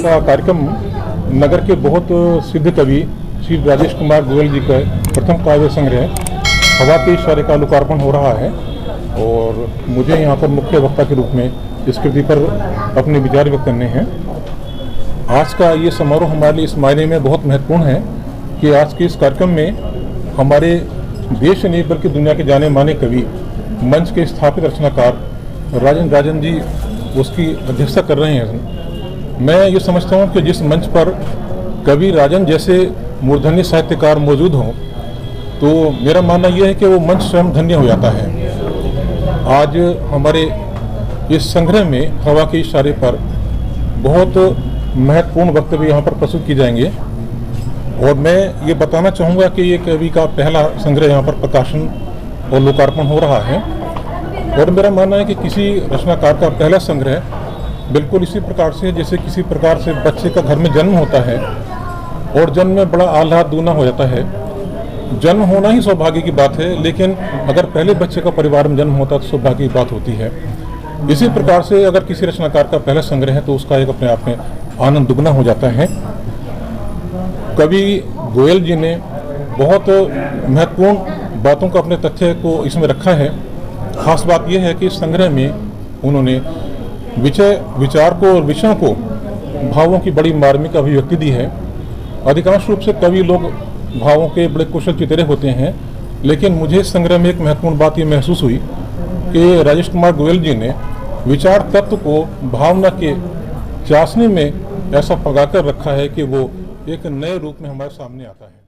का कार्यक्रम नगर के बहुत सिद्ध कवि श्री राजेश कुमार गोयल जी का प्रथम काव्य संग्रह हवा के इशारे का लोकार्पण हो रहा है और मुझे यहाँ पर मुख्य वक्ता के रूप में इस कृति पर अपने विचार व्यक्त करने हैं। आज का ये समारोह हमारे लिए इस मायने में बहुत महत्वपूर्ण है कि आज के इस कार्यक्रम में हमारे देश नहीं बल्कि दुनिया के जाने माने कवि, मंच के स्थापित रचनाकार राजन जी उसकी अध्यक्षता कर रहे हैं। मैं ये समझता हूँ कि जिस मंच पर कवि राजन जैसे मूर्धन्य साहित्यकार मौजूद हों तो मेरा मानना यह है कि वो मंच स्वयं धन्य हो जाता है। आज हमारे इस संग्रह में हवा के इशारे पर बहुत महत्वपूर्ण वक्तव्य यहाँ पर प्रस्तुत किए जाएंगे और मैं ये बताना चाहूँगा कि ये कवि का पहला संग्रह यहाँ पर प्रकाशन और लोकार्पण हो रहा है और मेरा मानना है कि किसी रचनाकार का पहला संग्रह बिल्कुल इसी प्रकार से जैसे किसी प्रकार से बच्चे का घर में जन्म होता है और जन्म में बड़ा आह्लाद दूना हो जाता है। जन्म होना ही सौभाग्य की बात है, लेकिन अगर पहले बच्चे का परिवार में जन्म होता तो सौभाग्य की बात होती है। इसी प्रकार से अगर किसी रचनाकार का पहला संग्रह है तो उसका एक अपने आप में आनंद दुगना हो जाता है। कवि गोयल जी ने बहुत महत्वपूर्ण बातों का अपने तथ्य को इसमें रखा है। खास बात यह है कि इस संग्रह में उन्होंने विचार को और विषयों को भावों की बड़ी मार्मिक अभिव्यक्ति दी है। अधिकांश रूप से कवि लोग भावों के बड़े कुशल चितरे होते हैं, लेकिन मुझे इस संग्रह में एक महत्वपूर्ण बात ये महसूस हुई कि राजेश कुमार गोयल जी ने विचार तत्व को भावना के चाशनी में ऐसा पकाकर रखा है कि वो एक नए रूप में हमारे सामने आता है।